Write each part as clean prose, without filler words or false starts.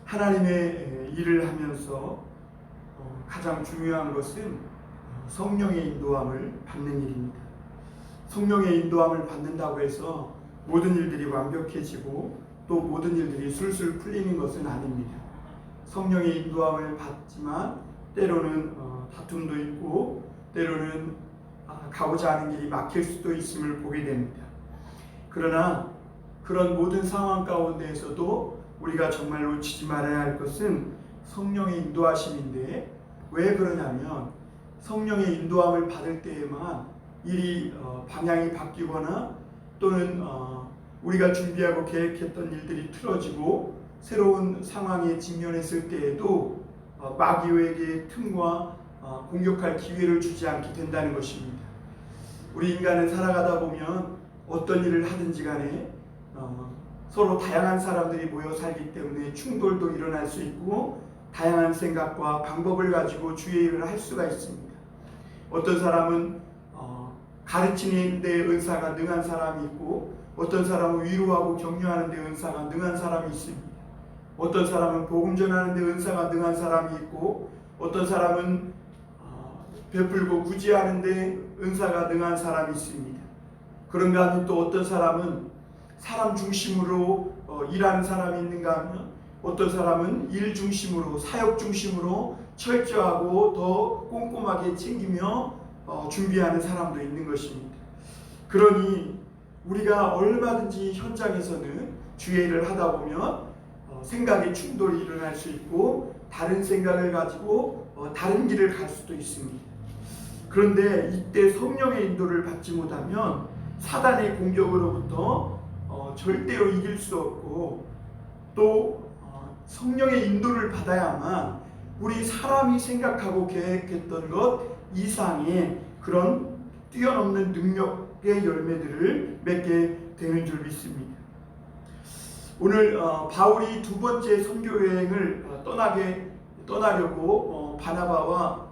하나님의 일을 하면서 가장 중요한 것은 성령의 인도함을 받는 일입니다. 성령의 인도함을 받는다고 해서 모든 일들이 완벽해지고 또 모든 일들이 술술 풀리는 것은 아닙니다. 성령의 인도함을 받지만 때로는 다툼도 있고 때로는 가고자 하는 길이 막힐 수도 있음을 보게 됩니다. 그러나 그런 모든 상황 가운데에서도 우리가 정말 놓치지 말아야 할 것은 성령의 인도하심인데, 왜 그러냐면 성령의 인도함을 받을 때에만 일이 방향이 바뀌거나 또는 우리가 준비하고 계획했던 일들이 틀어지고 새로운 상황에 직면했을 때에도 마귀에게 틈과 공격할 기회를 주지 않게 된다는 것입니다. 우리 인간은 살아가다 보면 어떤 일을 하든지 간에 서로 다양한 사람들이 모여 살기 때문에 충돌도 일어날 수 있고 다양한 생각과 방법을 가지고 주의 일을 할 수가 있습니다. 어떤 사람은 가르치는 데 은사가 능한 사람이 있고 어떤 사람은 위로하고 격려하는 데 은사가 능한 사람이 있습니다. 어떤 사람은 복음 전하는 데 은사가 능한 사람이 있고 어떤 사람은 베풀고 구제하는 데 은사가 능한 사람이 있습니다. 그런가 하면 또 어떤 사람은 사람 중심으로 일하는 사람이 있는가 하면 어떤 사람은 일 중심으로 사역 중심으로 철저하고 더 꼼꼼하게 챙기며 준비하는 사람도 있는 것입니다. 그러니 우리가 얼마든지 현장에서는 주의 일을 하다 보면 생각의 충돌이 일어날 수 있고 다른 생각을 가지고 다른 길을 갈 수도 있습니다. 그런데 이때 성령의 인도를 받지 못하면 사단의 공격으로부터 절대로 이길 수 없고 또 성령의 인도를 받아야만 우리 사람이 생각하고 계획했던 것 이상의 그런 뛰어넘는 능력의 열매들을 맺게 되는 줄 믿습니다. 오늘 바울이 두 번째 선교 여행을 떠나려고 바나바와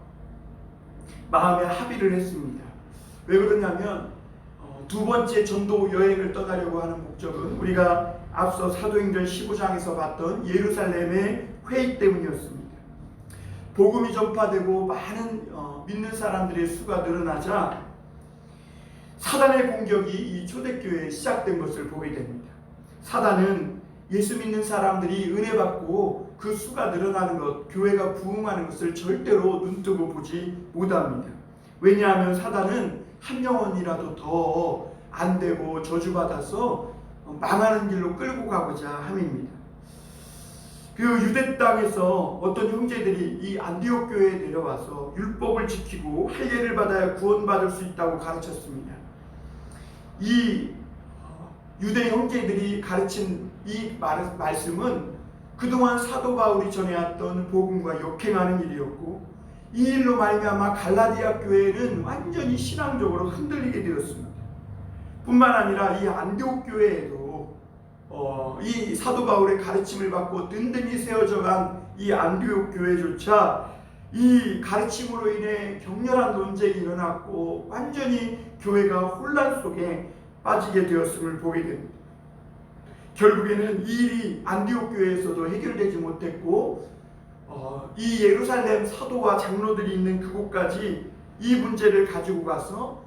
마음에 합의를 했습니다. 왜 그러냐면 두 번째 전도 여행을 떠나려고 하는 목적은 우리가 앞서 사도행전 15장에서 봤던 예루살렘의 회의 때문이었습니다. 복음이 전파되고 많은 믿는 사람들의 수가 늘어나자 사단의 공격이 이 초대교회에 시작된 것을 보게 됩니다. 사단은 예수 믿는 사람들이 은혜 받고 그 수가 늘어나는 것, 교회가 부흥하는 것을 절대로 눈뜨고 보지 못합니다. 왜냐하면 사단은 한 영혼이라도 더 안 되고 저주받아서 망하는 길로 끌고 가고자 함입니다. 그 유대 땅에서 어떤 형제들이 이 안디옥 교회에 내려와서 율법을 지키고 할례를 받아야 구원받을 수 있다고 가르쳤습니다. 이 유대 형제들이 가르친 이 말씀은 그동안 사도 바울이 전해왔던 복음과 역행하는 일이었고 이 일로 말미암아 갈라디아 교회는 완전히 신앙적으로 흔들리게 되었습니다. 뿐만 아니라 이 안디옥 교회에도 이 사도 바울의 가르침을 받고 든든히 세워져간 이 안디옥 교회조차 이 가르침으로 인해 격렬한 논쟁이 일어났고 완전히 교회가 혼란 속에 빠지게 되었음을 보게 됩니다. 결국에는 이 일이 안디옥 교회에서도 해결되지 못했고 이 예루살렘 사도와 장로들이 있는 그곳까지 이 문제를 가지고 가서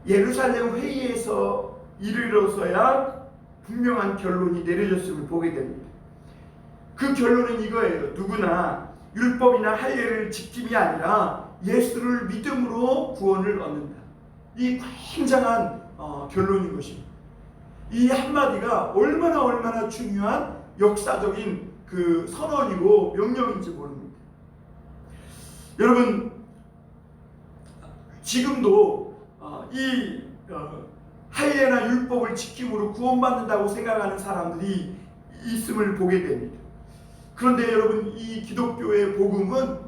예루살렘 회의에서 이르러서야 분명한 결론이 내려졌음을 보게 됩니다. 그 결론은 이거예요. 누구나 율법이나 할례를 지킴이 아니라 예수를 믿음으로 구원을 얻는다. 이 굉장한 결론인 것입니다. 이 한마디가 얼마나 중요한 역사적인 그 선언이고 명령인지 모릅니다. 여러분, 지금도 이 할례나 율법을 지킴으로 구원받는다고 생각하는 사람들이 있음을 보게 됩니다. 그런데 여러분, 이 기독교의 복음은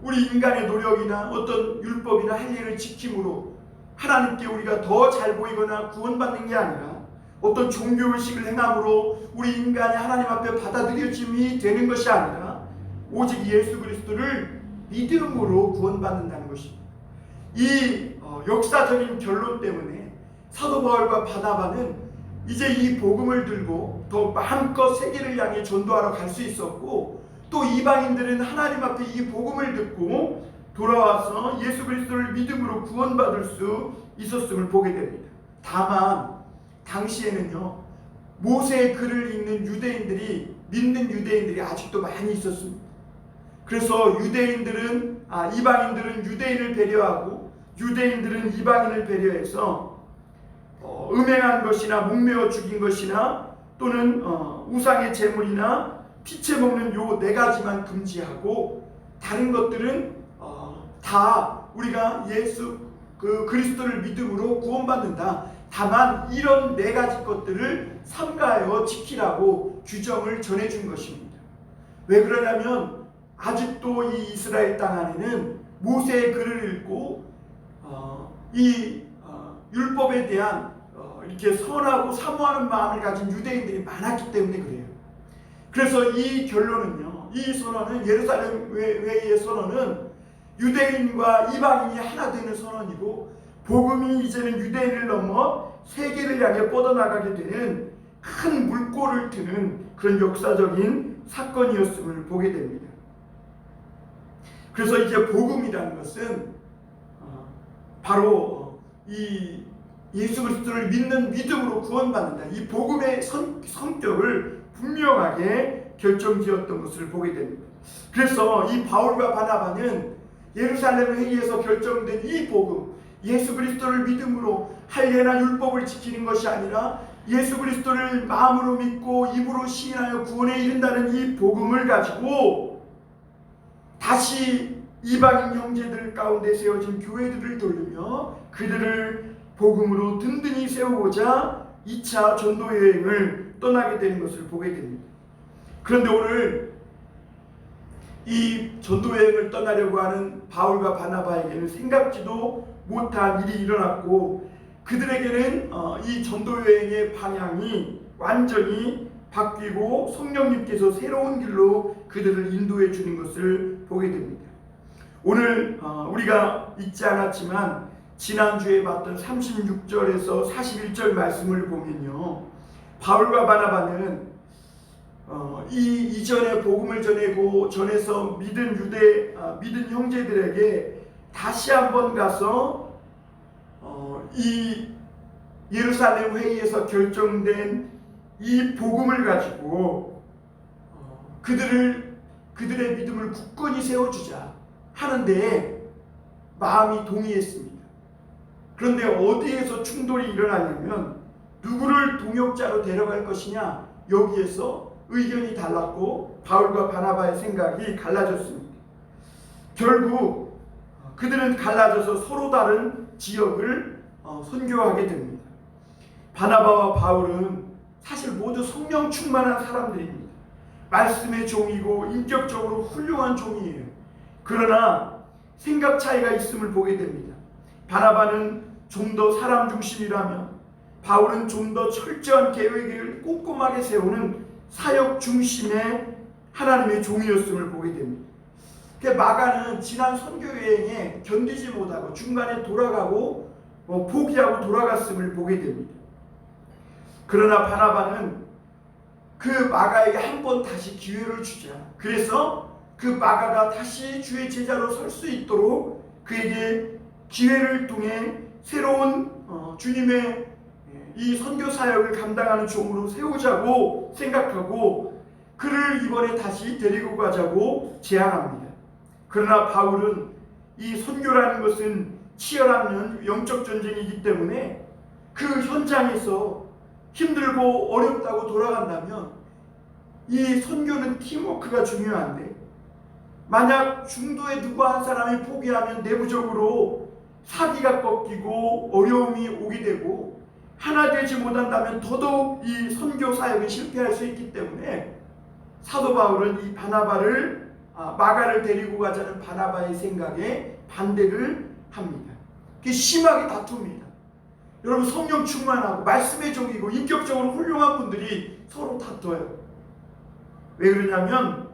우리 인간의 노력이나 어떤 율법이나 할례를 지킴으로 하나님께 우리가 더 잘 보이거나 구원받는 게 아니라 어떤 종교의식을 행함으로 우리 인간이 하나님 앞에 받아들여짐이 되는 것이 아니라 오직 예수 그리스도를 믿음으로 구원받는다는 것입니다. 이 역사적인 결론 때문에 사도 바울과 바나바는 이제 이 복음을 들고 더 마음껏 세계를 향해 전도하러 갈 수 있었고, 또 이방인들은 하나님 앞에 이 복음을 듣고 돌아와서 예수 그리스도를 믿음으로 구원받을 수 있었음을 보게 됩니다. 다만 당시에는요, 모세의 글을 읽는 유대인들이, 믿는 유대인들이 아직도 많이 있었습니다. 그래서 이방인들은 유대인을 배려하고 유대인들은 이방인을 배려해서 음행한 것이나 목매어 죽인 것이나 또는 우상의 제물이나 피채 먹는 요 네 가지만 금지하고, 다른 것들은 다 우리가 예수 그리스도를 믿음으로 구원받는다, 다만 이런 네 가지 것들을 삼가하여 지키라고 규정을 전해준 것입니다. 왜 그러냐면 아직도 이 이스라엘 땅 안에는 모세의 글을 읽고 율법에 대한 이렇게 선하고 사모하는 마음을 가진 유대인들이 많았기 때문에 그래요. 그래서 이 결론은요, 이 선언은, 예루살렘 회의의 선언은 유대인과 이방인이 하나 되는 선언이고, 복음이 이제는 유대인을 넘어 세계를 향해 뻗어나가게 되는 큰 물꼬를 트는 그런 역사적인 사건이었음을 보게 됩니다. 그래서 이제 복음이라는 것은 바로 이 예수 그리스도를 믿는 믿음으로 구원받는다, 이 복음의 성격을 분명하게 결정지었던 것을 보게 됩니다. 그래서 이 바울과 바나바는 예루살렘 회의에서 결정된 이 복음, 예수 그리스도를 믿음으로 할례나 율법을 지키는 것이 아니라 예수 그리스도를 마음으로 믿고 입으로 시인하여 구원에 이른다는 이 복음을 가지고 다시 이방인 형제들 가운데 세워진 교회들을 돌리며 그들을 복음으로 든든히 세우고자 2차 전도 여행을 떠나게 되는 것을 보게 됩니다. 그런데 오늘 이 전도 여행을 떠나려고 하는 바울과 바나바에게는 생각지도 못한 일이 일어났고, 그들에게는 이 전도 여행의 방향이 완전히 바뀌고 성령님께서 새로운 길로 그들을 인도해 주는 것을 보게 됩니다. 오늘 우리가 읽지 않았지만 지난주에 봤던 36절에서 41절 말씀을 보면요, 바울과 바나바는 이전에 복음을 전해서 믿은 형제들에게 다시 한번 가서 이 예루살렘 회의에서 결정된 이 복음을 가지고 그들의 믿음을 굳건히 세워주자 하는데 마음이 동의했습니다. 그런데 어디에서 충돌이 일어나냐면, 누구를 동역자로 데려갈 것이냐, 여기에서 의견이 달랐고 바울과 바나바의 생각이 갈라졌습니다. 결국 그들은 갈라져서 서로 다른 지역을 선교하게 됩니다. 바나바와 바울은 사실 모두 성령 충만한 사람들입니다. 말씀의 종이고 인격적으로 훌륭한 종이에요. 그러나 생각 차이가 있음을 보게 됩니다. 바나바는 좀 더 사람 중심이라면 바울은 좀 더 철저한 계획을 꼼꼼하게 세우는 사역 중심의 하나님의 종이었음을 보게 됩니다. 마가는 지난 선교 여행에 견디지 못하고 중간에 돌아가고 포기하고 돌아갔음을 보게 됩니다. 그러나 바나바는 그 마가에게 한 번 다시 기회를 주자, 그래서 그 마가가 다시 주의 제자로 설 수 있도록 그에게 기회를 통해 새로운 주님의 이 선교 사역을 감당하는 종으로 세우자고 생각하고 그를 이번에 다시 데리고 가자고 제안합니다. 그러나 바울은 이 선교라는 것은 치열한 영적 전쟁이기 때문에 그 현장에서 힘들고 어렵다고 돌아간다면, 이 선교는 팀워크가 중요한데 만약 중도에 누구 한 사람이 포기하면 내부적으로 사기가 꺾이고 어려움이 오게 되고 하나 되지 못한다면 더더욱 이 선교 사역은 실패할 수 있기 때문에 사도 바울은 이 마가를 데리고 가자는 바나바의 생각에 반대를 합니다. 그게 심하게 다툽니다. 여러분, 성령 충만하고 말씀의 종이고 인격적으로 훌륭한 분들이 서로 다퉈요. 왜 그러냐면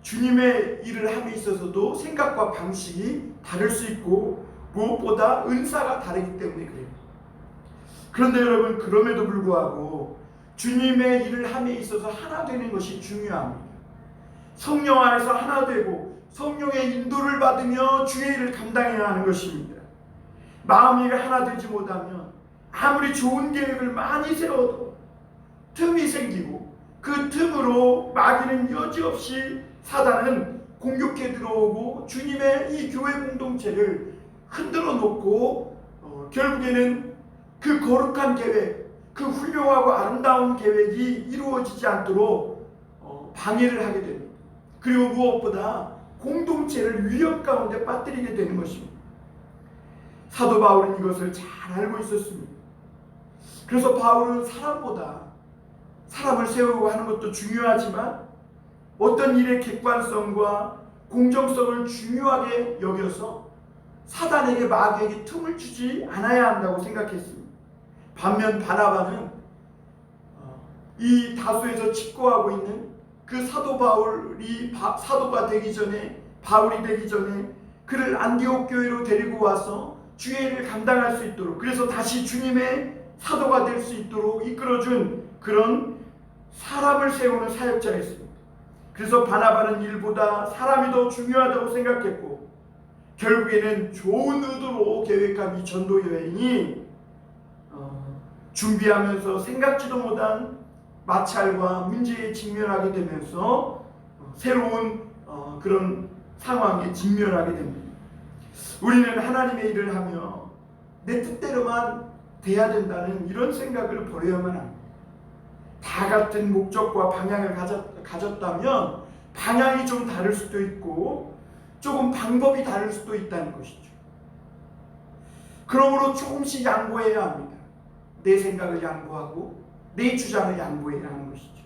주님의 일을 함에 있어서도 생각과 방식이 다를 수 있고 무엇보다 은사가 다르기 때문에 그래요. 그런데 여러분, 그럼에도 불구하고 주님의 일을 함에 있어서 하나 되는 것이 중요합니다. 성령 안에서 하나 되고 성령의 인도를 받으며 주의 일을 감당해야 하는 것입니다. 마음이 하나 되지 못하면 아무리 좋은 계획을 많이 세워도 틈이 생기고 그 틈으로 마귀는 여지없이, 사단은 공격해 들어오고 주님의 이 교회 공동체를 흔들어 놓고 결국에는 그 거룩한 계획, 그 훌륭하고 아름다운 계획이 이루어지지 않도록 방해를 하게 됩니다. 그리고 무엇보다 공동체를 위험 가운데 빠뜨리게 되는 것입니다. 사도 바울은 이것을 잘 알고 있었습니다. 그래서 바울은 사람을 세우고 하는 것도 중요하지만 어떤 일의 객관성과 공정성을 중요하게 여겨서 사단에게, 마귀에게 틈을 주지 않아야 한다고 생각했습니다. 반면 바나바는 이 다소에서 집거하고 있는 그 사도 바울이 사도가 되기 전에, 바울이 되기 전에 그를 안디옥 교회로 데리고 와서 주의 일을 감당할 수 있도록, 그래서 다시 주님의 사도가 될 수 있도록 이끌어준 그런 사람을 세우는 사역자였습니다. 그래서 바나바는 일보다 사람이 더 중요하다고 생각했고, 결국에는 좋은 의도로 계획한 이 전도 여행이 준비하면서 생각지도 못한 마찰과 문제에 직면하게 되면서 새로운 그런 상황에 직면하게 됩니다. 우리는 하나님의 일을 하며 내 뜻대로만 돼야 된다는 이런 생각을 버려야만 합니다. 다 같은 목적과 방향을 가졌다면 방향이 좀 다를 수도 있고 조금 방법이 다를 수도 있다는 것이죠. 그러므로 조금씩 양보해야 합니다. 내 생각을 양보하고 내 주장을 양보해야 하는 것이죠.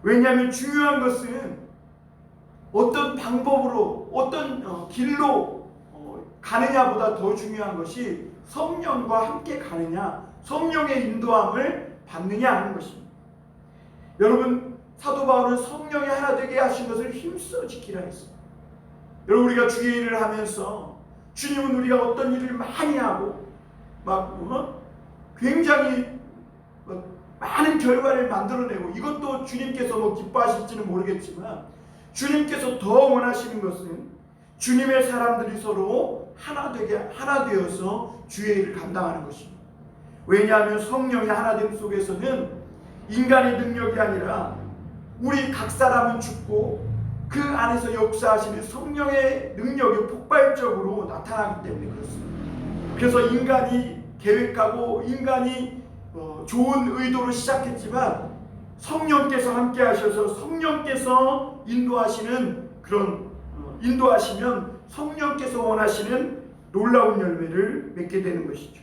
왜냐하면 중요한 것은 어떤 방법으로, 어떤 길로 가느냐보다 더 중요한 것이 성령과 함께 가느냐, 성령의 인도함을 받느냐 하는 것입니다. 여러분, 사도 바울은 성령이 하나 되게 하신 것을 힘써 지키라 했습니다. 여러분, 우리가 주의 일을 하면서 주님은 우리가 어떤 일을 많이 하고 굉장히 많은 결과를 만들어내고, 이것도 주님께서 기뻐하실지는 모르겠지만 주님께서 더 원하시는 것은 주님의 사람들이 서로 하나 되어서 주의 일을 감당하는 것입니다. 왜냐하면 성령의 하나됨 속에서는 인간의 능력이 아니라 우리 각 사람은 죽고 그 안에서 역사하시는 성령의 능력이 폭발적으로 나타나기 때문에 그렇습니다. 그래서 인간이 계획하고 인간이 좋은 의도로 시작했지만 성령께서 함께 하셔서 성령께서 인도하시는 그런 인도하시면 성령께서 원하시는 놀라운 열매를 맺게 되는 것이죠.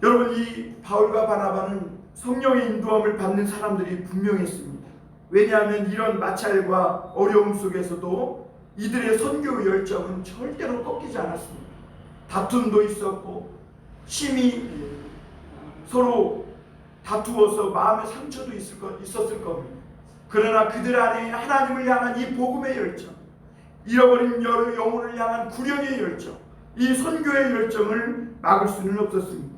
여러분, 이 바울과 바나바는 성령의 인도함을 받는 사람들이 분명했습니다. 왜냐하면 이런 마찰과 어려움 속에서도 이들의 선교 열정은 절대로 꺾이지 않았습니다. 다툼도 있었고 심히 서로 다투어서 마음의 상처도 있었을 겁니다. 그러나 그들 안에 하나님을 향한 이 복음의 열정, 잃어버린 영혼을 향한 구령의 열정, 이 선교의 열정을 막을 수는 없었습니다.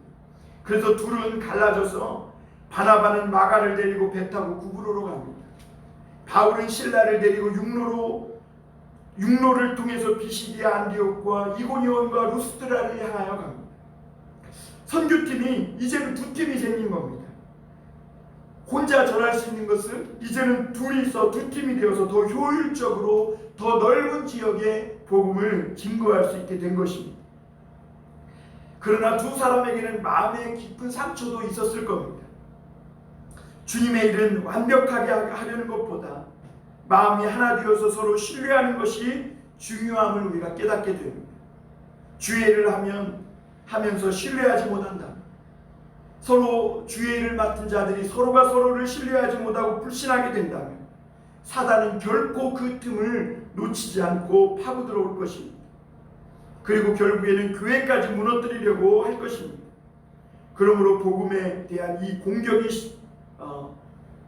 그래서 둘은 갈라져서 바나바는 마가를 데리고 배 타고 구브로로 갑니다. 바울은 실라를 데리고 육로를 통해서 비시디아, 안디옥과 이고니온과 루스드라를 향하여 갑니다. 선교팀이 이제는 두 팀이 생긴 겁니다. 혼자 전할 수 있는 것을 이제는 둘이서 두 팀이 되어서 더 효율적으로 더 넓은 지역에 복음을 증거할 수 있게 된 것입니다. 그러나 두 사람에게는 마음의 깊은 상처도 있었을 겁니다. 주님의 일은 완벽하게 하려는 것보다 마음이 하나 되어서 서로 신뢰하는 것이 중요함을 우리가 깨닫게 됩니다. 주의 일을 하면서 신뢰하지 못한다. 서로 주의 일을 맡은 자들이 서로가 서로를 신뢰하지 못하고 불신하게 된다면 사단은 결코 그 틈을 놓치지 않고 파고 들어올 것입니다. 그리고 결국에는 교회까지 무너뜨리려고 할 것입니다. 그러므로 복음에 대한 이 공격이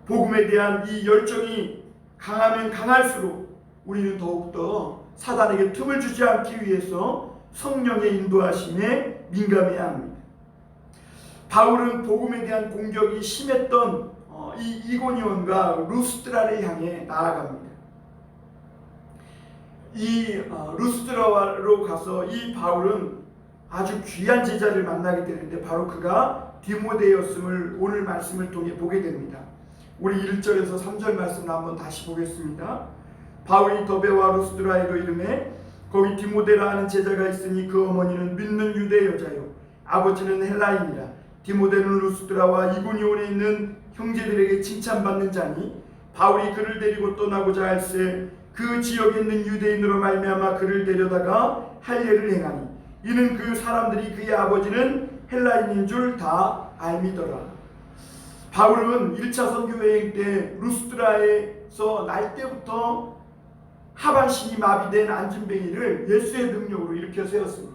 복음에 대한 이 열정이 강하면 강할수록 우리는 더욱더 사단에게 틈을 주지 않기 위해서 성령의 인도하심에 민감해야 합니다. 바울은 복음에 대한 공격이 심했던 이 이고니온과 루스드라를 향해 나아갑니다. 이 루스드라로 가서 이 바울은 아주 귀한 제자를 만나게 되는데 바로 그가 디모데였음을 오늘 말씀을 통해 보게 됩니다. 우리 1절에서 3절 말씀을 한번 다시 보겠습니다. 바울이 더베와 루스드라에로 이름에 거기 디모데라 하는 제자가 있으니 그 어머니는 믿는 유대 여자요 아버지는 헬라인이라. 디모데는 루스드라와 이고니온에 있는 형제들에게 칭찬받는 자니 바울이 그를 데리고 떠나고자 할새 그 지역에 있는 유대인으로 말미암아 그를 데려다가 할례를 행하니 이는 그 사람들이 그의 아버지는 헬라인인 줄 다 알미더라. 바울은 1차 선교 여행 때 루스드라에서 날 때부터 하반신이 마비된 안진뱅이를 예수의 능력으로 일으켜 세웠습니다.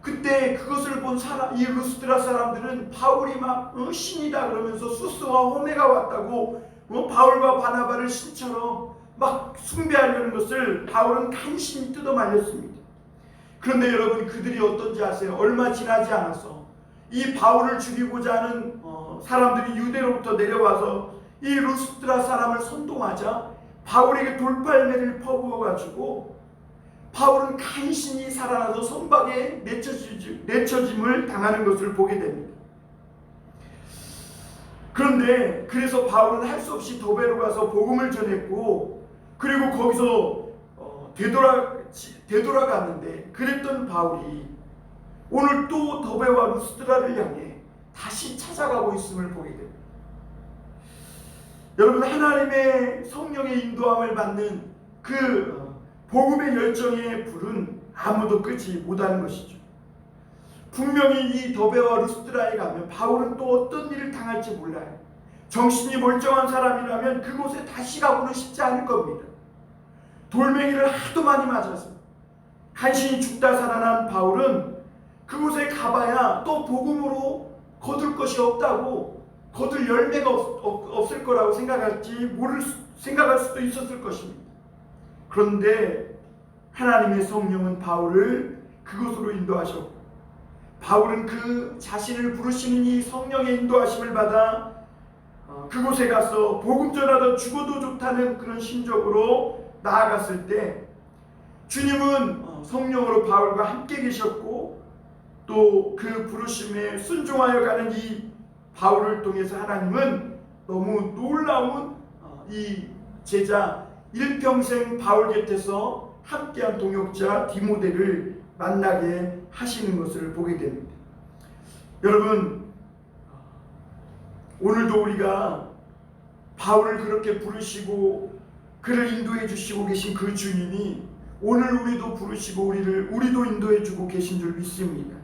그때 그것을 본 이 루스드라 사람들은 바울이 막 신이다 그러면서 수스와 호메가 왔다고 바울과 바나바를 신처럼 막 숭배하려는 것을 바울은 간신히 뜯어 말렸습니다. 그런데 여러분, 그들이 어떤지 아세요? 얼마 지나지 않아서 이 바울을 죽이고자 하는 사람들이 유대로부터 내려와서 이 루스드라 사람을 선동하자 바울에게 돌팔매를 퍼부어가지고 바울은 간신히 살아나서 선박에 내쳐짐을 당하는 것을 보게 됩니다. 그런데 그래서 바울은 할 수 없이 더베로 가서 복음을 전했고, 그리고 거기서 되돌아갔는데, 그랬던 바울이 오늘 또 더베와 루스드라를 향해 다시 찾아가고 있음을 보게 됩니다. 여러분, 하나님의 성령의 인도함을 받는 그 복음의 열정의 불은 아무도 끄지 못하는 것이죠. 분명히 이 더베와 루스드라에 가면 바울은 또 어떤 일을 당할지 몰라요. 정신이 멀쩡한 사람이라면 그곳에 다시 가고는 싶지 않을 겁니다. 돌멩이를 하도 많이 맞아서 간신히 죽다 살아난 바울은 그곳에 가봐야 또 복음으로 거둘 것이 없다고, 거둘 열매가 없을 거라고 생각할 수도 있었을 것입니다. 그런데 하나님의 성령은 바울을 그곳으로 인도하셨고, 바울은 그 자신을 부르시는 이 성령의 인도하심을 받아 그곳에 가서 복음 전하다 죽어도 좋다는 그런 심적으로 나아갔을 때, 주님은 성령으로 바울과 함께 계셨고, 또 그 부르심에 순종하여 가는 이 바울을 통해서 하나님은 너무 놀라운 이 제자, 일평생 바울 곁에서 함께한 동역자 디모데를 만나게 하시는 것을 보게 됩니다. 여러분, 오늘도 우리가 바울을 그렇게 부르시고 그를 인도해 주시고 계신 그 주님이 오늘 우리도 부르시고 우리도 인도해 주고 계신 줄 믿습니다.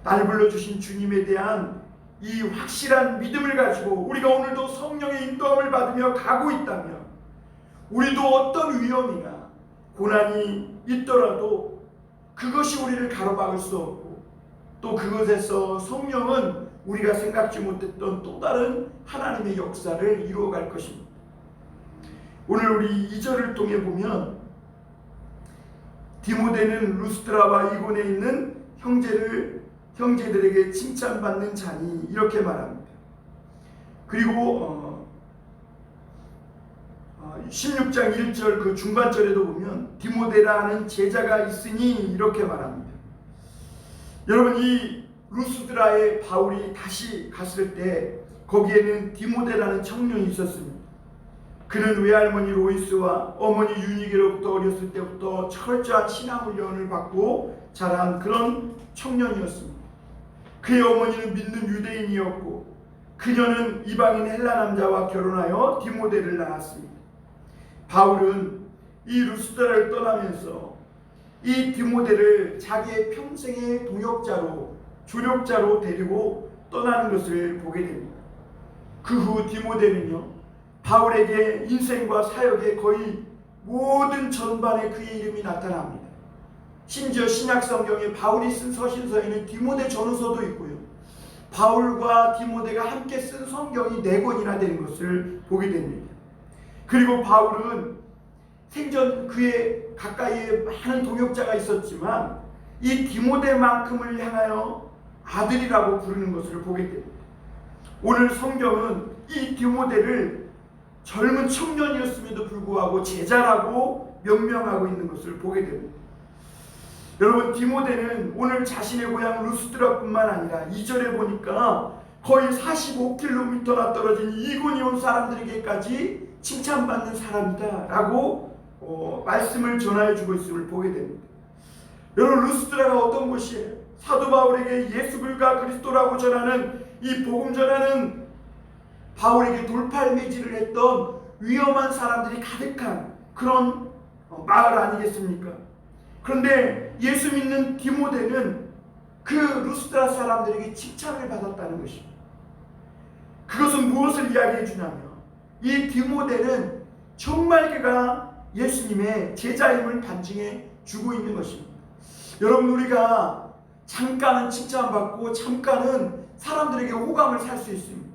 날 불러주신 주님에 대한 이 확실한 믿음을 가지고 우리가 오늘도 성령의 인도함을 받으며 가고 있다면, 우리도 어떤 위험이나 고난이 있더라도 그것이 우리를 가로막을 수 없고, 또 그것에서 성령은 우리가 생각지 못했던 또 다른 하나님의 역사를 이루어갈 것입니다. 오늘 우리 2절을 통해 보면 디모데는 루스드라와 이고니에 있는 형제들에게 칭찬받는 자니 이렇게 말합니다. 그리고 16장 1절 그 중반절에도 보면 디모데라는 제자가 있으니 이렇게 말합니다. 여러분, 이 루스드라에 바울이 다시 갔을 때 거기에는 디모데라는 청년이 있었습니다. 그는 외할머니 로이스와 어머니 유니게로부터 어렸을 때부터 철저한 신앙훈련을 받고 자란 그런 청년이었습니다. 그의 어머니는 믿는 유대인이었고 그녀는 이방인 헬라 남자와 결혼하여 디모데를 낳았습니다. 바울은 이 루스드라를 떠나면서 이 디모데를 자기의 평생의 동역자로, 조력자로 데리고 떠나는 것을 보게 됩니다. 그 후 디모데는요, 바울에게 인생과 사역의 거의 모든 전반에 그의 이름이 나타납니다. 심지어 신약 성경에 바울이 쓴 서신서에는 디모데 전후서도 있고요, 바울과 디모데가 함께 쓴 성경이 4권이나 되는 것을 보게 됩니다. 그리고 바울은 생전 그의 가까이에 많은 동역자가 있었지만 이 디모데만큼을 향하여 아들이라고 부르는 것을 보게 됩니다. 오늘 성경은 이 디모데를 젊은 청년이었음에도 불구하고 제자라고 명명하고 있는 것을 보게 됩니다. 여러분, 디모데는 오늘 자신의 고향 루스드라뿐만 아니라 2절에 보니까 거의 45km나 떨어진 이고니온 사람들에게까지 칭찬받는 사람이다 라고 말씀을 전하여 주고 있음을 보게 됩니다. 여러분, 루스드라가 어떤 곳이에요? 사도 바울에게 예수 그리스도가 그리스도라고 전하는 이 복음 전하는 바울에게 돌팔매질을 했던 위험한 사람들이 가득한 그런 마을 아니겠습니까? 그런데 예수 믿는 디모데는 그 루스드라 사람들에게 칭찬을 받았다는 것입니다. 그것은 무엇을 이야기해 주냐면 이 디모데는 정말 그가 예수님의 제자임을 반증해 주고 있는 것입니다. 여러분, 우리가 잠깐은 칭찬받고 잠깐은 사람들에게 호감을 살 수 있습니다.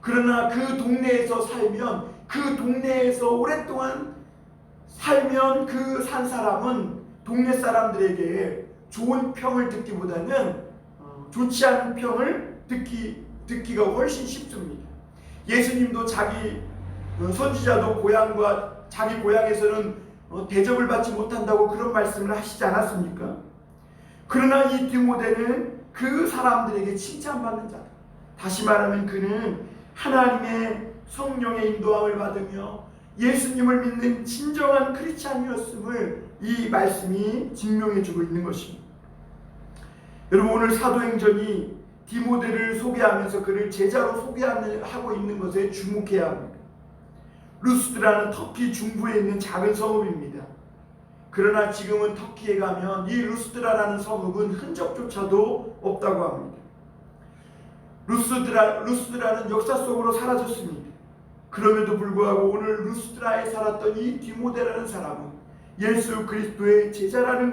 그러나 그 동네에서 살면, 그 동네에서 오랫동안 살면 그 산 사람은 동네 사람들에게 좋은 평을 듣기보다는 좋지 않은 평을 듣기가 훨씬 쉽습니다. 예수님도 자기 선지자도 고향과 자기 고향에서는 대접을 받지 못한다고 그런 말씀을 하시지 않았습니까? 그러나 이 디모데는 그 사람들에게 칭찬받는 자다. 다시 말하면 그는 하나님의 성령의 인도함을 받으며 예수님을 믿는 진정한 크리스찬이었음을 이 말씀이 증명해 주고 있는 것입니다. 여러분, 오늘 사도행전이 디모데를 소개하면서 그를 제자로 소개하고 있는 것에 주목해야 합니다. 루스드라는 터키 중부에 있는 작은 성읍입니다. 그러나 지금은 터키에 가면 이 루스드라라는 성읍은 흔적조차도 없다고 합니다. 루스드라는 역사 속으로 사라졌습니다. 그럼에도 불구하고 오늘 루스드라에 살았던 이 디모데라는 사람은 예수 그리스도의 제자라는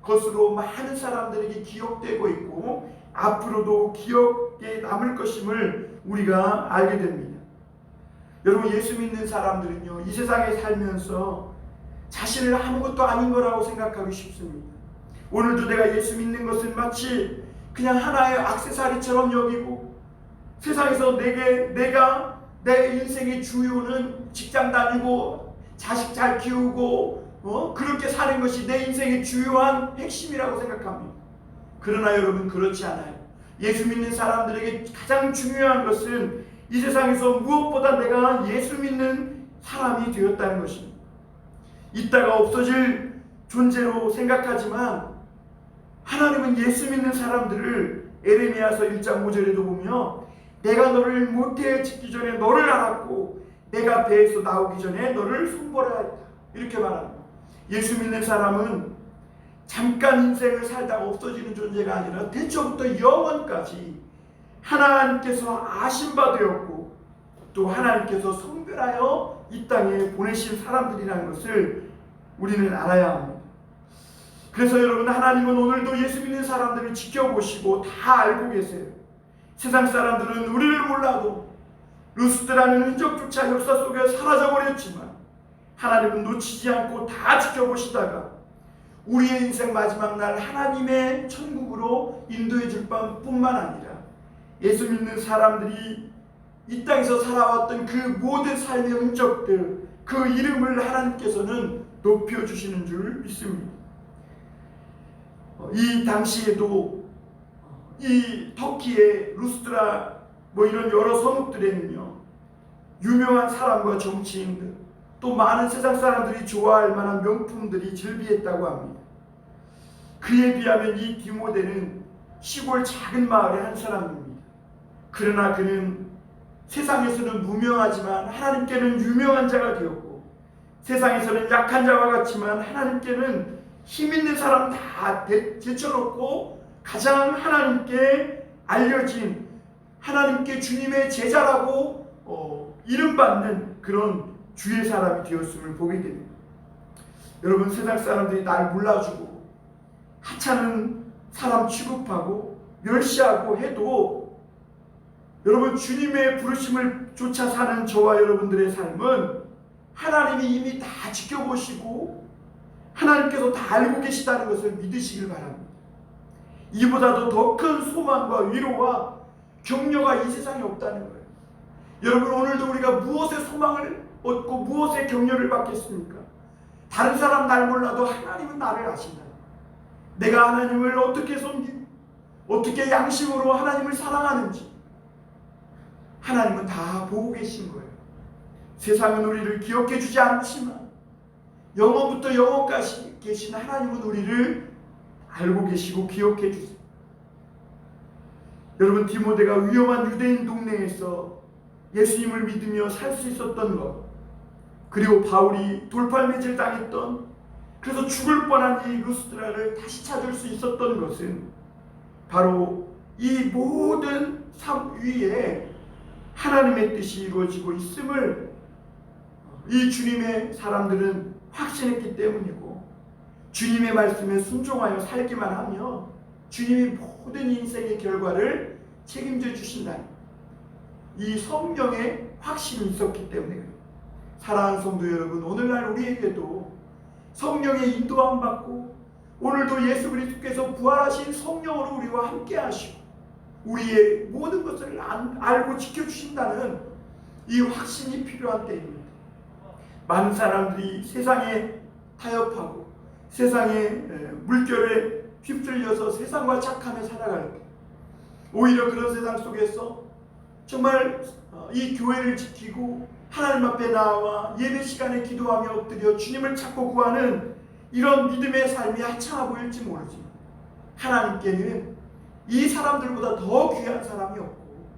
것으로 많은 사람들에게 기억되고 있고 앞으로도 기억에 남을 것임을 우리가 알게 됩니다. 여러분, 예수 믿는 사람들은요, 이 세상에 살면서 자신을 아무것도 아닌 거라고 생각하기 쉽습니다. 오늘도 내가 예수 믿는 것은 마치 그냥 하나의 액세서리처럼 여기고 세상에서 내가 내 인생의 주요는 직장 다니고 자식 잘 키우고 그렇게 사는 것이 내 인생의 주요한 핵심이라고 생각합니다. 그러나 여러분, 그렇지 않아요. 예수 믿는 사람들에게 가장 중요한 것은 이 세상에서 무엇보다 내가 예수 믿는 사람이 되었다는 것입니다. 있다가 없어질 존재로 생각하지만 하나님은 예수 믿는 사람들을 에레미야서 1장 5절에도 보면 내가 너를 모태에 짓기 전에 너를 알았고 내가 배에서 나오기 전에 너를 손보라했다, 이렇게 말합니다. 예수 믿는 사람은 잠깐 인생을 살다가 없어지는 존재가 아니라 대초부터 영원까지 하나님께서 아신 바 되었고 또 하나님께서 성별하여 이 땅에 보내신 사람들이라는 것을 우리는 알아야 합니다. 그래서 여러분, 하나님은 오늘도 예수 믿는 사람들을 지켜보시고 다 알고 계세요. 세상 사람들은 우리를 몰라도 루스드라는 흔적조차 역사 속에 사라져버렸지만 하나님은 놓치지 않고 다 지켜보시다가 우리의 인생 마지막 날 하나님의 천국으로 인도해 줄 뿐만 아니라 예수 믿는 사람들이 이 땅에서 살아왔던 그 모든 삶의 흔적들, 그 이름을 하나님께서는 높여주시는 줄 믿습니다. 이 당시에도 이 터키의 루스드라 이런 여러 성읍들에는요, 유명한 사람과 정치인들 또 많은 세상 사람들이 좋아할 만한 명품들이 즐비했다고 합니다. 그에 비하면 이 디모데는 시골 작은 마을의 한 사람입니다. 그러나 그는 세상에서는 무명하지만 하나님께는 유명한 자가 되었고 세상에서는 약한 자와 같지만 하나님께는 힘 있는 사람 다 제쳐놓고 가장 하나님께 알려진, 하나님께 주님의 제자라고 이름받는 그런 주의 사람이 되었음을 보게 됩니다. 여러분, 세상 사람들이 날 몰라주고 하찮은 사람 취급하고 멸시하고 해도 여러분, 주님의 부르심을 쫓아 사는 저와 여러분들의 삶은 하나님이 이미 다 지켜보시고 하나님께서 다 알고 계시다는 것을 믿으시길 바랍니다. 이보다도 더 큰 소망과 위로와 격려가 이 세상에 없다는 거예요. 여러분, 오늘도 우리가 무엇의 소망을 얻고 무엇의 격려를 받겠습니까? 다른 사람 날 몰라도 하나님은 나를 아신다. 내가 하나님을 어떻게 섬기고 어떻게 양심으로 하나님을 사랑하는지 하나님은 다 보고 계신 거예요. 세상은 우리를 기억해 주지 않지만 영원부터 영원까지 계신 하나님은 우리를 알고 계시고 기억해 주세요. 여러분, 디모데가 위험한 유대인 동네에서 예수님을 믿으며 살 수 있었던 것, 그리고 바울이 돌팔매질 당했던, 그래서 죽을 뻔한 이 루스드라를 다시 찾을 수 있었던 것은 바로 이 모든 삶 위에 하나님의 뜻이 이루어지고 있음을 이 주님의 사람들은 확신했기 때문이고, 주님의 말씀에 순종하여 살기만 하며 주님이 모든 인생의 결과를 책임져 주신다는 이 성령의 확신이 있었기 때문에 그래요. 사랑하는 성도 여러분, 오늘날 우리에게도 성령의 인도함 받고 오늘도 예수 그리스도께서 부활하신 성령으로 우리와 함께 하시고 우리의 모든 것을 알고 지켜주신다는 이 확신이 필요한 때입니다. 많은 사람들이 세상에 타협하고 세상의 물결에 휩쓸려서 세상과 착하며 살아갈 때, 오히려 그런 세상 속에서 정말 이 교회를 지키고 하나님 앞에 나와 예배 시간에 기도하며 엎드려 주님을 찾고 구하는 이런 믿음의 삶이 하찮아 보일지 모르지만 하나님께는 이 사람들보다 더 귀한 사람이 없고,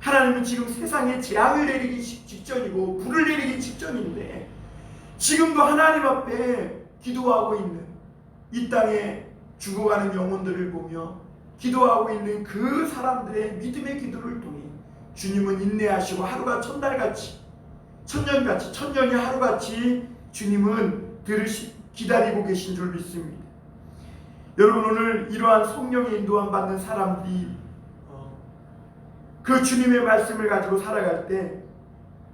하나님은 지금 세상에 재앙을 내리기 직전이고 불을 내리기 직전인데 지금도 하나님 앞에 기도하고 있는 이 땅에 죽어가는 영혼들을 보며 기도하고 있는 그 사람들의 믿음의 기도를 통해 주님은 인내하시고 하루가 천달같이, 천년같이, 천년이 하루같이 주님은 기다리고 계신 줄 믿습니다. 여러분, 오늘 이러한 성령의 인도함 받는 사람들이 그 주님의 말씀을 가지고 살아갈 때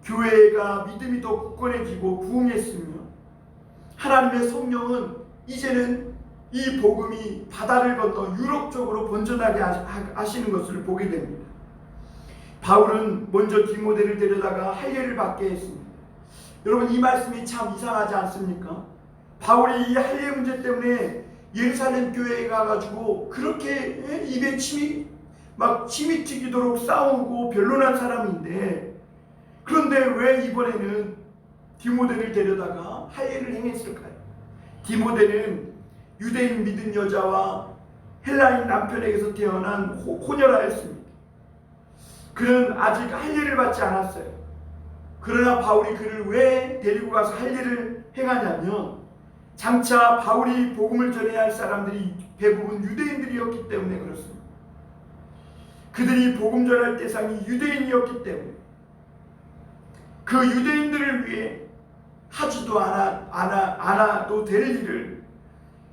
교회가 믿음이 더 굳건해지고 부흥했으며, 하나님의 성령은 이제는 이 복음이 바다를 건너 유럽 쪽으로 번져나게 하시는 것을 보게 됩니다. 바울은 먼저 디모데를 데려다가 할례를 받게 했습니다. 여러분, 이 말씀이 참 이상하지 않습니까? 바울이 이 할례 문제 때문에 예루살렘 교회에 가가지고 그렇게 입에 침이 튀기도록 싸우고 변론한 사람인데, 그런데 왜 이번에는 디모데를 데려다가 할례를 행했을까요? 디모데는 유대인 믿은 여자와 헬라인 남편에게서 태어난 혼혈아였습니다. 그는 아직 할례를 받지 않았어요. 그러나 바울이 그를 왜 데리고 가서 할례를 행하냐면, 장차 바울이 복음을 전해야 할 사람들이 대부분 유대인들이었기 때문에 그렇습니다. 그들이 복음 전할 대상이 유대인이었기 때문에 그 유대인들을 위해 하지도 않아도 될 일을,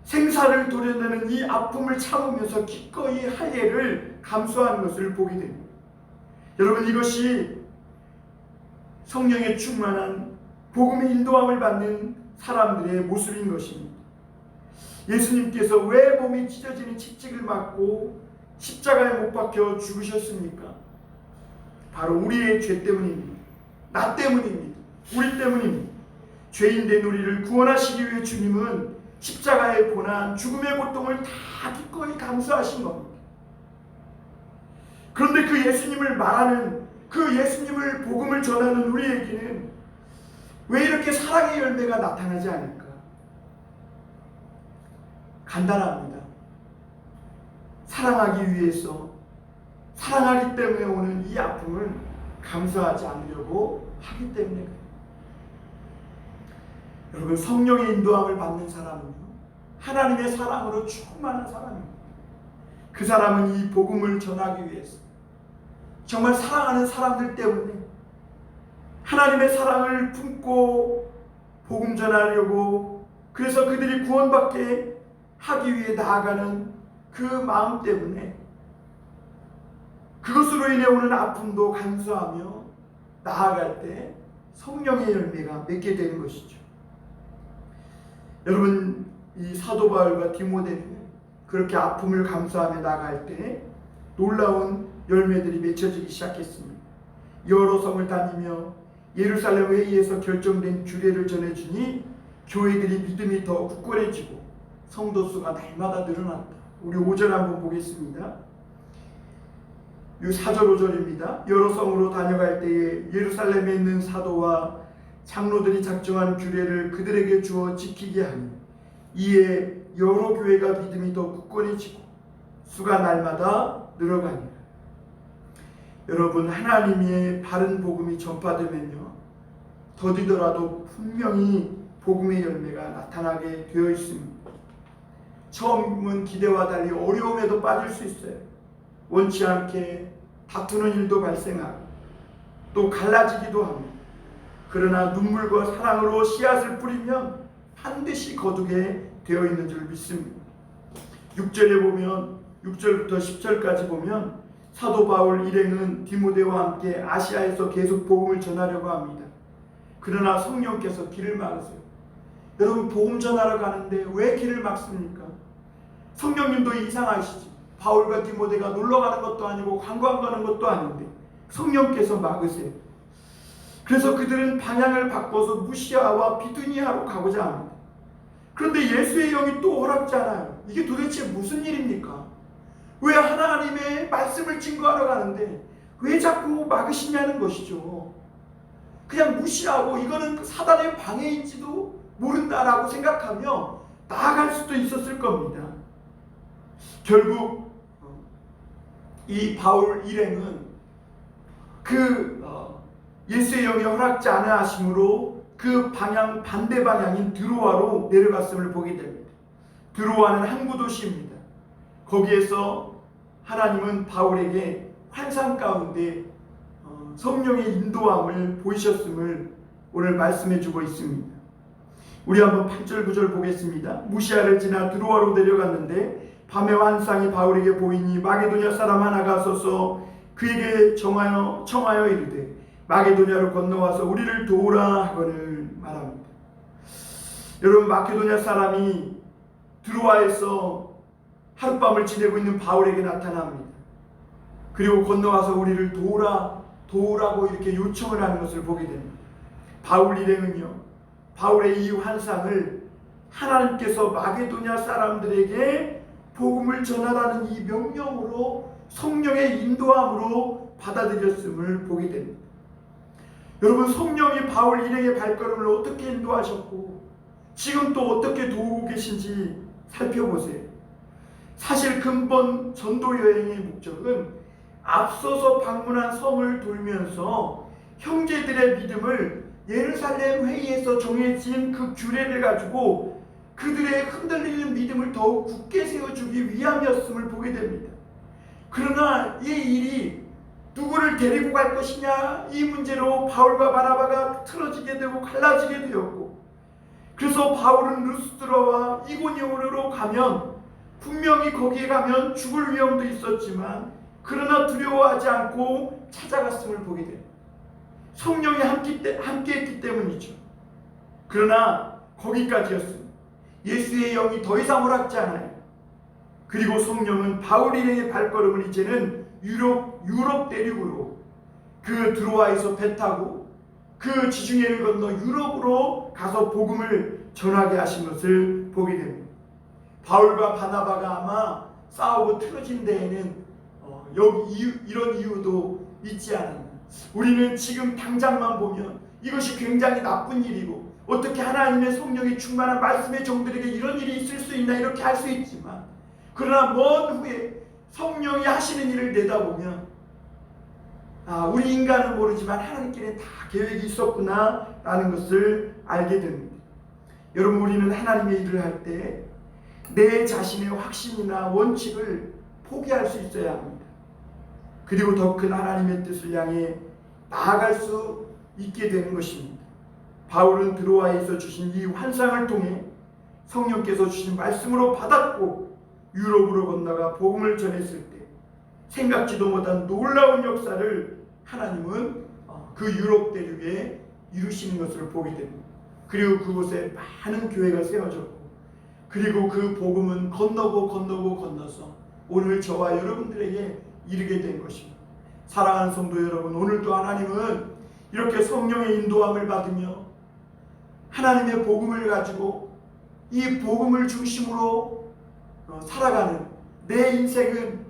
생사를 도려내는 이 아픔을 참으면서 기꺼이 할례를 감수하는 것을 보게 됩니다. 여러분, 이것이 성령의 충만한 복음의 인도함을 받는 사람들의 모습인 것입니다. 예수님께서 왜 몸이 찢어지는 채찍을 맞고 십자가에 못 박혀 죽으셨습니까? 바로 우리의 죄 때문입니다. 나 때문입니다. 우리 때문입니다. 죄인된 우리를 구원하시기 위해 주님은 십자가의 고난, 죽음의 고통을 다 기꺼이 감수하신 겁니다. 그런데 그 예수님을 말하는, 그 예수님을 복음을 전하는 우리에게는 왜 이렇게 사랑의 열매가 나타나지 않을까? 간단합니다. 사랑하기 위해서, 사랑하기 때문에 오는 이 아픔을 감수하지 않으려고 하기 때문에 그래요. 여러분, 성령의 인도함을 받는 사람은요, 하나님의 사랑으로 충만한 사람입니다. 그 사람은 이 복음을 전하기 위해서 정말 사랑하는 사람들 때문에 하나님의 사랑을 품고 복음 전하려고, 그래서 그들이 구원받게 하기 위해 나아가는 그 마음 때문에 그것으로 인해 오는 아픔도 감수하며 나아갈 때 성령의 열매가 맺게 되는 것이죠. 여러분, 이 사도 바울과 디모데는 그렇게 아픔을 감수하며 나아갈 때 놀라운 열매들이 맺혀지기 시작했습니다. 여러 성을 다니며 예루살렘 회의에서 결정된 규례를 전해주니 교회들이 믿음이 더 굳건해지고 성도 수가 날마다 늘어났다. 우리 5절 한번 보겠습니다. 4절 5절입니다. 여러 성으로 다녀갈 때에 예루살렘에 있는 사도와 장로들이 작정한 규례를 그들에게 주어 지키게 하니 이에 여러 교회가 믿음이 더 굳건해지고 수가 날마다 늘어가니라. 여러분, 하나님의 바른 복음이 전파되면요, 더디더라도 분명히 복음의 열매가 나타나게 되어 있습니다. 처음은 기대와 달리 어려움에도 빠질 수 있어요. 원치 않게 다투는 일도 발생하고 또 갈라지기도 합니다. 그러나 눈물과 사랑으로 씨앗을 뿌리면 반드시 거두게 되어 있는 줄 믿습니다. 6절에 보면 6절부터 10절까지 보면 사도 바울 일행은 디모데와 함께 아시아에서 계속 복음을 전하려고 합니다. 그러나 성령께서 길을 막으세요. 여러분, 복음 전하러 가는데 왜 길을 막습니까? 성령님도 이상하시지. 바울과 디모데가 놀러 가는 것도 아니고 관광 가는 것도 아닌데 성령께서 막으세요. 그래서 그들은 방향을 바꿔서 무시아와 비두니아로 가고자 합니다. 그런데 예수의 영이 또 허락지 않아요. 이게 도대체 무슨 일입니까? 왜 하나님의 말씀을 증거하러 가는데 왜 자꾸 막으시냐는 것이죠. 그냥 무시하고 이거는 사단의 방해인지도 모른다라고 생각하며 나아갈 수도 있었을 겁니다. 결국 이 바울 일행은 예수의 영이 허락지 않아 하심으로 그 방향, 반대 방향인 드로아로 내려갔음을 보게 됩니다. 드로아는 항구 도시입니다. 거기에서 하나님은 바울에게 환상 가운데 성령의 인도함을 보이셨음을 오늘 말씀해 주고 있습니다. 우리 한번 8절 9절 보겠습니다. 무시아를 지나 드로아로 내려갔는데 밤에 환상이 바울에게 보이니 마게도냐 사람 하나가 서서 그에게 청하여 이르되 마게도냐로 건너와서 우리를 도우라 하거늘 말합니다. 여러분, 마게도냐 사람이 드로아에서 하룻밤을 지내고 있는 바울에게 나타납니다. 그리고 건너와서 우리를 도우라고 이렇게 요청을 하는 것을 보게 됩니다. 바울 일행은요, 바울의 이 환상을 하나님께서 마게도냐 사람들에게 복음을 전하라는 이 명령으로 성령의 인도함으로 받아들였음을 보게 됩니다. 여러분, 성령이 바울 일행의 발걸음을 어떻게 인도하셨고 지금 또 어떻게 도우고 계신지 살펴보세요. 사실 근본 전도 여행의 목적은 앞서서 방문한 성을 돌면서 형제들의 믿음을 예루살렘 회의에서 정해진 그 규례를 가지고 그들의 흔들리는 믿음을 더욱 굳게 세워주기 위함이었음을 보게 됩니다. 그러나 이 일이 누구를 데리고 갈 것이냐, 이 문제로 바울과 바나바가 틀어지게 되고 갈라지게 되었고, 그래서 바울은 루스드라와 이고니온으로 가면 분명히 거기에 가면 죽을 위험도 있었지만 그러나 두려워하지 않고 찾아갔음을 보게 됩니다. 성령이 함께했기 때문이죠. 그러나 거기까지였습니다. 예수의 영이 더 이상 허락지 않아요. 그리고 성령은 바울 일행의 발걸음을 이제는 유럽 대륙으로 그 드로아에서 배 타고 그 지중해를 건너 유럽으로 가서 복음을 전하게 하신 것을 보게 됩니다. 바울과 바나바가 아마 싸우고 틀어진 데에는 이런 이유도 있지 않았나. 우리는 지금 당장만 보면 이것이 굉장히 나쁜 일이고 어떻게 하나님의 성령이 충만한 말씀의 종들에게 이런 일이 있을 수 있나 이렇게 할 수 있지만, 그러나 먼 후에 성령이 하시는 일을 내다보면 우리 인간은 모르지만 하나님께는 다 계획이 있었구나 라는 것을 알게 됩니다. 여러분, 우리는 하나님의 일을 할 때 내 자신의 확신이나 원칙을 포기할 수 있어야 합니다. 그리고 더 큰 하나님의 뜻을 향해 나아갈 수 있게 되는 것입니다. 바울은 드로아에서 주신 이 환상을 통해 성령께서 주신 말씀으로 받았고 유럽으로 건너가 복음을 전했을 때 생각지도 못한 놀라운 역사를 하나님은 그 유럽 대륙에 이루시는 것을 보게 됩니다. 그리고 그곳에 많은 교회가 세워졌고, 그리고 그 복음은 건너서 오늘 저와 여러분들에게 이르게 된 것입니다. 사랑하는 성도 여러분, 오늘도 하나님은 이렇게 성령의 인도함을 받으며 하나님의 복음을 가지고 이 복음을 중심으로 살아가는 내 인생은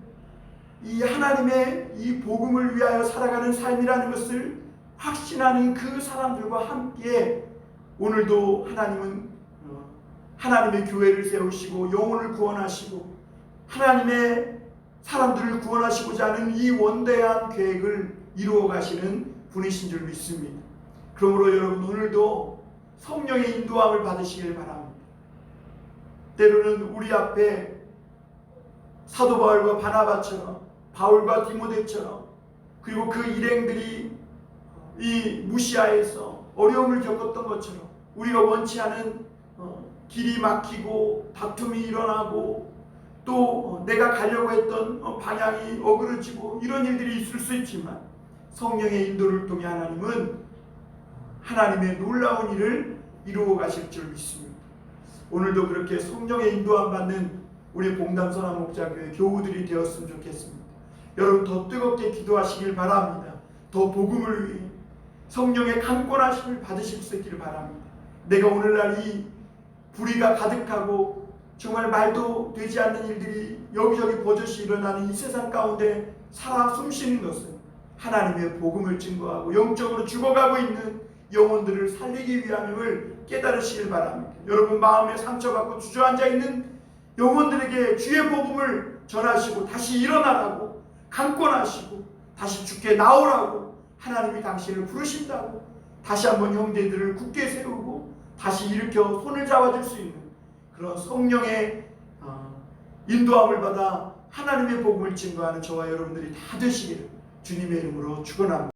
이 하나님의 이 복음을 위하여 살아가는 삶이라는 것을 확신하는 그 사람들과 함께 오늘도 하나님은 하나님의 교회를 세우시고 영혼을 구원하시고 하나님의 사람들을 구원하시고자 하는 이 원대한 계획을 이루어 가시는 분이신 줄 믿습니다. 그러므로 여러분, 오늘도 성령의 인도함을 받으시길 바랍니다. 때로는 우리 앞에 사도 바울과 바나바처럼, 바울과 디모데처럼, 그리고 그 일행들이 이 무시아에서 어려움을 겪었던 것처럼 우리가 원치 않은 길이 막히고 다툼이 일어나고 또 내가 가려고 했던 방향이 어그러지고 이런 일들이 있을 수 있지만 성령의 인도를 통해 하나님은 하나님의 놀라운 일을 이루어 가실 줄 믿습니다. 오늘도 그렇게 성령의 인도함 받는 우리 봉담선한 목자교회 교우들이 되었으면 좋겠습니다. 여러분, 더 뜨겁게 기도하시길 바랍니다. 더 복음을 위해 성령의 강권하심을 받으실 수 있기를 바랍니다. 내가 오늘날 이 불의가 가득하고 정말 말도 되지 않는 일들이 여기저기 버젓이 일어나는 이 세상 가운데 살아 숨쉬는 것은 하나님의 복음을 증거하고 영적으로 죽어가고 있는 영혼들을 살리기 위함임을 깨달으시길 바랍니다. 여러분, 마음에 상처받고 주저앉아 있는 영혼들에게 주의 복음을 전하시고 다시 일어나라고 강권하시고 다시 주께 나오라고 하나님이 당신을 부르신다고 다시 한번 형제들을 굳게 세우고 다시 일으켜 손을 잡아줄 수 있는 그런 성령의 인도함을 받아 하나님의 복음을 증거하는 저와 여러분들이 다 되시기를 주님의 이름으로 축원합니다.